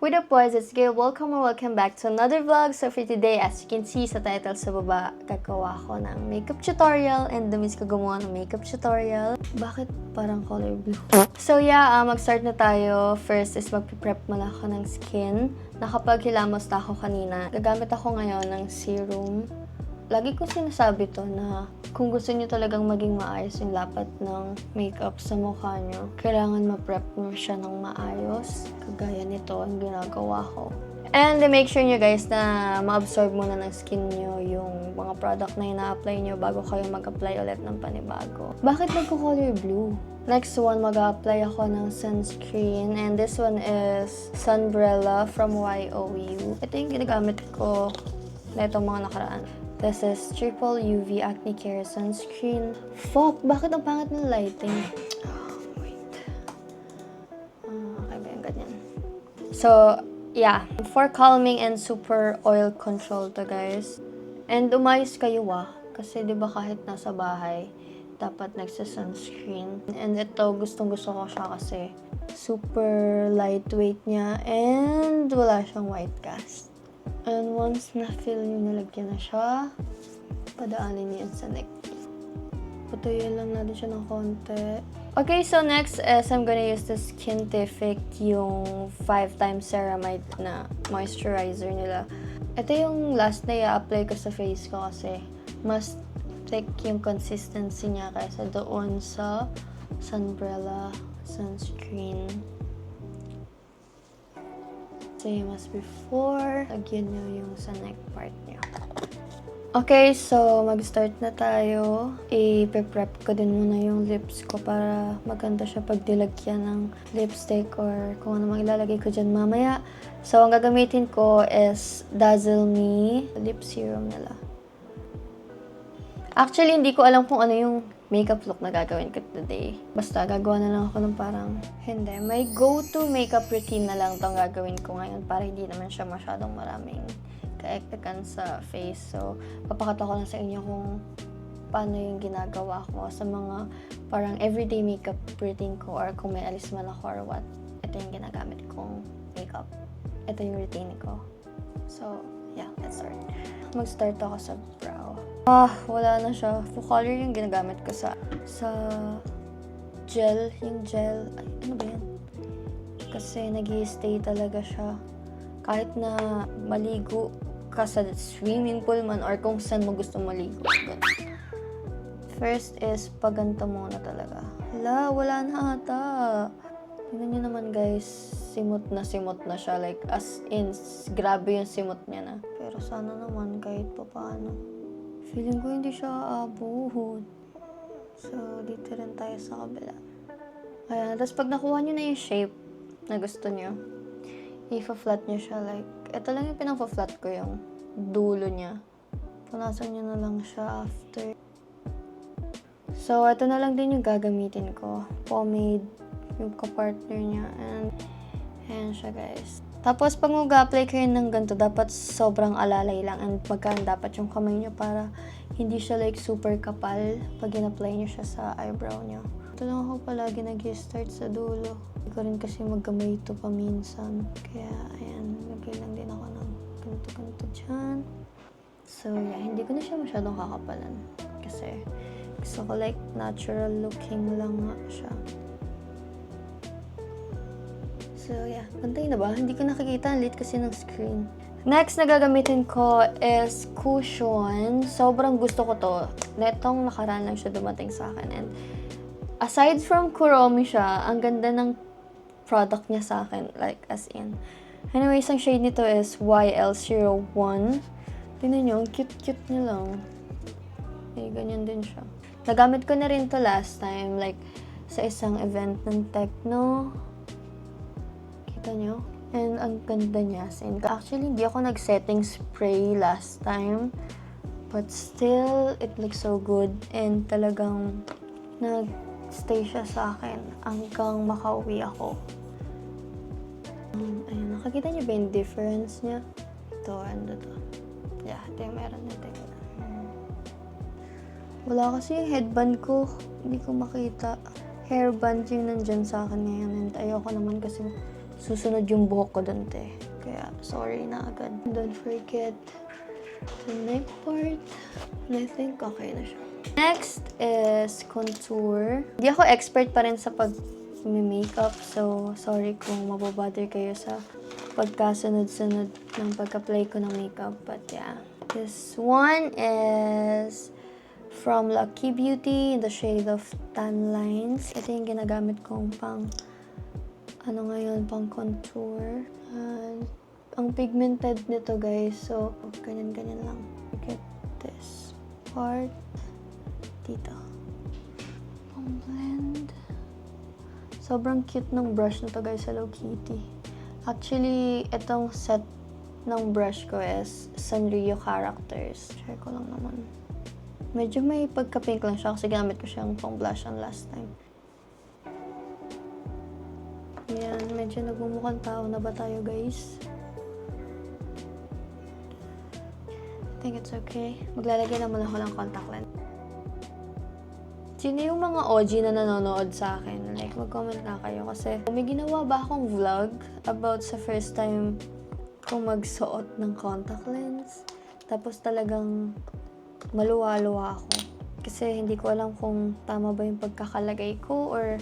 What up boys, it's Gail. Welcome or welcome back to another vlog. So for today, as you can see sa title sa baba, gagawa ko ng makeup tutorial and dumis ko gumawa ng makeup tutorial. Bakit parang color blue? So yeah, mag-start na tayo. First is mag-prep muna ako ng skin. Nakapaghilamos na ako kanina. Gagamit ako ngayon ng serum. Lagi ko sinasabi to na kung gusto niyo talagang maging maayos yung lapat ng makeup sa mukha niyo, kailangan ma-prep niyo siya ng maayos. Kagaya nito ang ginagawa ko. And make sure niyo guys na ma-absorb muna ng skin niyo yung mga product na ina-apply niyo bago kayo mag-apply ulit ng panibago. Bakit nagko-color blue? Next one, mag-apply ako ng sunscreen. And this one is Sunbrella from YOU. Ito yung ginagamit ko na itong mga nakaraan. This is Triple UV Acne Care Sunscreen. Fuck! Bakit ang pangit ng lighting? Wait. Okay ba yung ganyan? So, yeah. For calming and super oil control to guys. And umayos kayo kasi diba kahit nasa bahay, dapat nagsa-sunscreen. And ito, gustong-gusto ko siya kasi super lightweight niya and wala siyang white cast. And once na-feel nyo nalagyan na siya, padaanin niyo yan sa neck. Patuyin lang natin siya ng konti. Okay, so next is I'm gonna use the Skintific, yung 5x ceramide na moisturizer nila. Ito yung last na i-apply ko sa face ko kasi mas thick yung consistency niya kaysa doon sa Sunbrella sunscreen. Same as before. Lagyan nyo yung sa neck part nyo. Okay, so mag-start na tayo. I-prep ko din muna yung lips ko para maganda siya pag dilagyan ng lipstick or kung ano mang ilalagay ko dyan mamaya. So, ang gagamitin ko is Dazzle Me lip serum nila. Actually, hindi ko alam kung ano yung makeup look na gagawin ko today. Basta, gagawa na lang ako ng parang, hindi. May go-to makeup routine na lang itong gagawin ko ngayon para hindi naman siya masyadong maraming kaektekan sa face. So, papakita ko lang sa inyo kung paano yung ginagawa ko sa mga parang everyday makeup routine ko or kung may alis man ako or what. Ito yung ginagamit kong makeup. Ito yung routine ko. So, yeah, let's start. Mag-start ako sa brow. Wala na siya. Full color yung ginagamit ko sa gel. Yung gel. Ay, ano ba yan? Kasi nag-i-stay talaga siya. Kahit na maligo ka sa swimming pool man or kung saan mo gusto maligo. Ganun. First is paganto muna talaga. Wala na ata. Tingnan nyo naman guys. Simot na siya. Like, as in, grabe yung simot niya na. Pero sana naman kahit pa paano. Feeling ko hindi siya aabot. So, dito rin tayo sa kabila. Ayan. Tapos, pag nakuha nyo na yung shape na gusto nyo, i-flat nyo siya. Like, ito lang yung pinang-flat ko yung dulo niya. Punasan nyo na lang siya after. So, ito na lang din yung gagamitin ko. Pomade, yung kapartner niya. And, ayan siya guys. Tapos, pag mag-apply kayo ng ganito, dapat sobrang alalay lang and magkaan dapat yung kamay nyo para hindi siya like super kapal pag in-apply nyo siya sa eyebrow nyo. Ito lang ako palagi nag-start sa dulo. Hindi ko rin kasi magkamay ito paminsan. Kaya, ayan, lagay lang din ako ng ganito-ganito dyan. So, yeah, hindi ko na siya masyadong kakapalan. Kasi, gusto ko like natural looking lang nga siya. So, yeah. Pantay na ba? Hindi ko nakikita. Ang lit kasi ng screen. Next na gagamitin ko is cushion. Sobrang gusto ko to. Netong nakaraan lang siya dumating sa akin. And aside from Kuromi siya, ang ganda ng product niya sa akin. Like, as in. Anyways, ang shade nito is YL01. Tingnan nyo, ang cute-cute niya lang. Eh, ganyan din siya. Nagamit ko na rin to last time. Like, sa isang event ng Techno. Nyo. And ang ganda niya. Actually, hindi ako nag-setting spray last time. But still, it looks so good. And talagang nag-stay siya sa akin hanggang makauwi ako. Ayun, nakakita niyo ba yung difference niya? Ito and ito. Yeah, ito yung meron natin. Wala kasi yung headband ko. Hindi ko makita. Hairband yung nandyan sa akin ngayon. And ayoko naman kasi susunod yung buhok ko dun, te. Kaya, sorry na agad. Don't forget the neck part. And I think okay na siya. Next is contour. Hindi ako expert pa rin sa pag-makeup. So, sorry kung mabobother kayo sa pagkasunod-sunod ng pagka-apply ko ng makeup. But yeah. This one is from Lucky Beauty in the shade of Tan Lines. Ito yung ginagamit kong pang pang contour. And ang pigmented nito, guys. So, ganyan-ganyan lang. Look at this part. Dito. Pang blend. Sobrang cute ng brush na to, guys, Hello Kitty. Actually, itong set ng brush ko is Sanrio Characters. Try ko lang naman. Medyo may pagka-pink lang siya kasi gamit ko siyang pang blush on last time. Yan, medyo nagmumukhang tao na ba tayo, guys? I think it's okay. Maglalagay naman ako ng contact lens. Sino yung mga OG na nanonood sa akin? Like, mag-comment nga kayo kasi may ginawa ba akong vlog about sa first time kung magsuot ng contact lens. Tapos talagang maluwa-luwa ako. Kasi hindi ko alam kung tama ba yung pagkakalagay ko or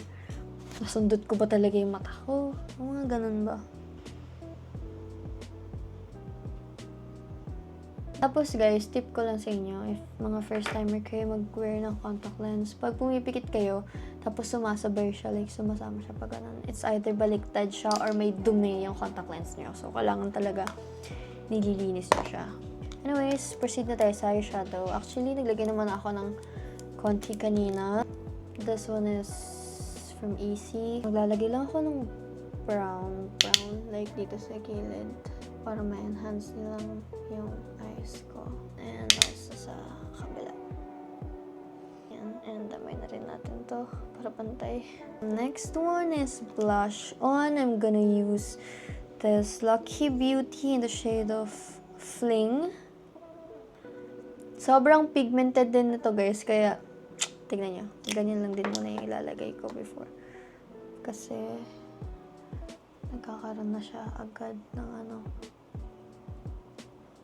nasundot ko ba talaga yung mata ko. Mga ganun ba. Tapos guys, tip ko lang sa inyo, if mga first timer kayo mag-wear ng contact lens, pag pumipikit kayo, tapos sumasabay siya, like sumasama siya pag ganun, it's either baliktad siya or may dumi yung contact lens niyo. So, kailangan talaga nililinis niyo siya. Anyways, proceed na tayo sa eyeshadow. Actually, naglagay naman ako ng konti kanina. This one is from EC. Maglalagay lang ako ng brown, like dito sa gilid, para ma-enhance nilang yung eyes ko. And also sa kabila. Yan. And damay na rin natin to para pantay. Next one is blush on. I'm gonna use this Lucky Beauty in the shade of Fling. Sobrang pigmented din nito, guys. Kaya, tignan nyo. Ganyan lang din muna yung ilalagay ko before. Kasi, nagkakaroon na siya agad ng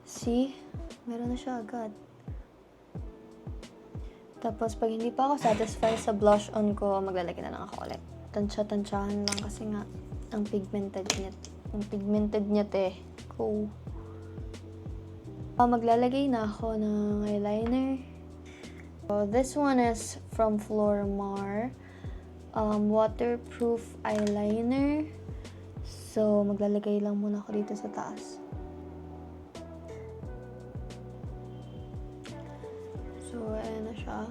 See? Meron na siya agad. Tapos, pag hindi pa ako satisfied sa blush on ko, maglalagay na lang ako ulit. Tansya-tansyahan lang kasi nga, ang pigmented niya, te. Go. Maglalagay na ako ng eyeliner. So, this one is from Flormar. Waterproof eyeliner. So, maglalagay lang muna ako dito sa taas. So, ayan na siya.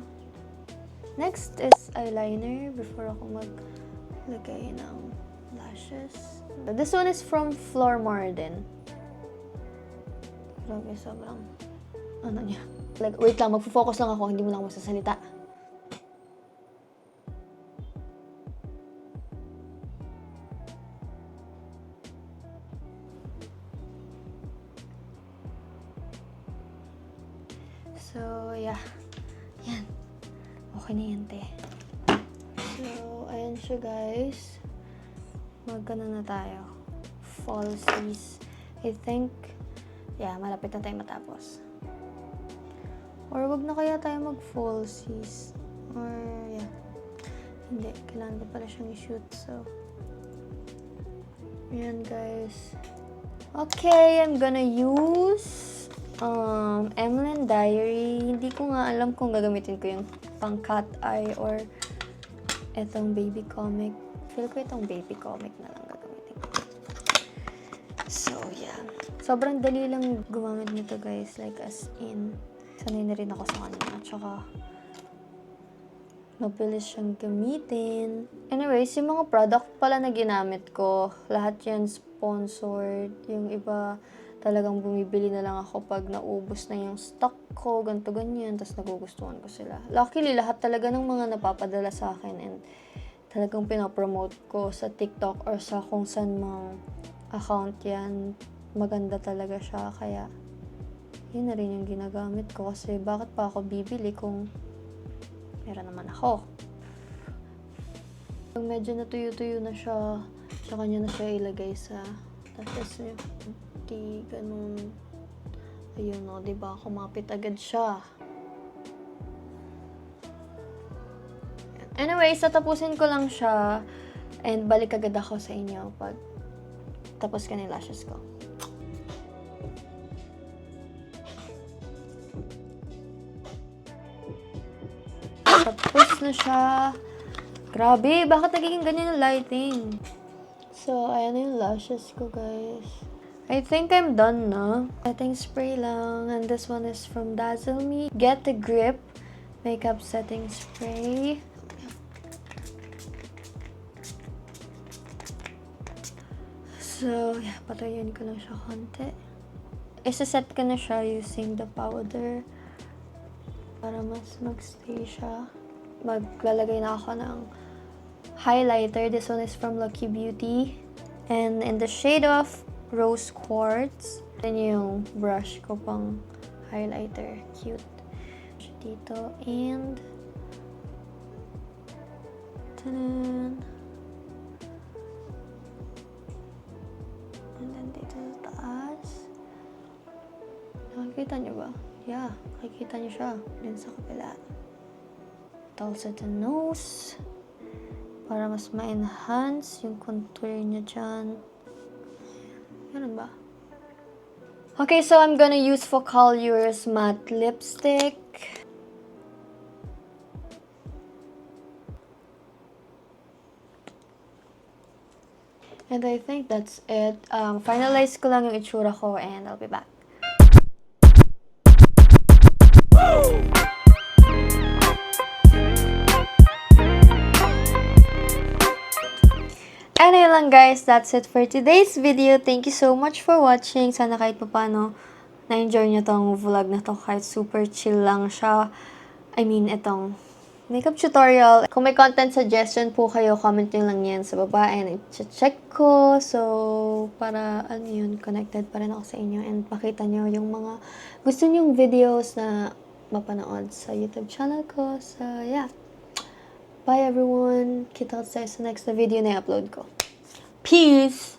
Next is eyeliner before ako maglagay ng lashes. This one is from Flormar din. Grabe, sobrang niya. Like, wait lang, magfo-focus lang ako, hindi mo lang ako masasalita. So, yeah. Yan. Okay na yan, te. So, ayan siya, guys. Magkano na tayo. Falsies. I think, yeah, malapit na tayo matapos. Or wag na kaya tayo mag-falsies. Or, yeah. Hindi, kailangan din pala siyang i-shoot. So, ayan, guys. Okay, I'm gonna use Emlyn Diary. Hindi ko nga alam kung gagamitin ko yung pang cat eye or etong baby comic. Feel ko itong baby comic na lang gagamitin ko. So, yeah. Sobrang dali lang gumamit nito, guys. Like, as in, sanay na rin ako sa kanya. At saka, mabilis siyang gamitin. Anyways, yung mga product pala na ginamit ko, lahat yan sponsored. Yung iba, talagang bumibili na lang ako pag naubos na yung stock ko, ganito ganyan, tapos nagugustuhan ko sila. Luckily, lahat talaga ng mga napapadala sa akin and talagang pinapromote ko sa TikTok or sa kung saan mang account yan. Maganda talaga siya, kaya yun na rin yung ginagamit ko kasi bakit pa ako bibili kung meron naman ako. Pag medyo natuyo-tuyo na siya, Tsaka niya na siya ilagay sa lashes niya. Di ganun. Ayun o, diba? Kumapit agad siya. Anyways, tatapusin ko lang siya. And balik agad ako sa inyo pag tapos ka na yung lashes ko. Tapos na siya. Grabe, bakit nagiging ganyan yung lighting? So, ayan na yung lashes ko, guys. I think I'm done na. Setting spray lang. And this one is from Dazzle Me. Get the Grip Makeup Setting Spray. So, yeah, patayin ko lang siya konti. Isa-set ko na siya using the powder para mas mag-stay siya. Maglalagay na ako ng highlighter. This one is from Lucky Beauty. And in the shade of Rose Quartz. Yan yung brush ko pang highlighter. Cute. Dito. And tanan. And then dito sa taas. Nakikita niyo ba? Yeah, nakikita niyo siya. Din sa kapila. Also the nose. Para mas ma-enhance yung contour niya dyan. Ganun ba? Okay, so I'm gonna use Focallures matte lipstick. And I think that's it. Finalize ko lang yung itsura ko and I'll be back. Anyway lang guys, that's it for today's video. Thank you so much for watching. Sana kahit paano na-enjoy nyo tong vlog na to. Kahit super chill lang siya. I mean, itong makeup tutorial. Kung may content suggestion po kayo, comment nyo lang yan sa baba and i-check ko. So, para yun, connected pa rin ako sa inyo and makita nyo yung mga gusto nyong videos na mapanood sa YouTube channel ko. So, yeah. Bye everyone. Kita tayo sa next na video na i-upload ko. Peace!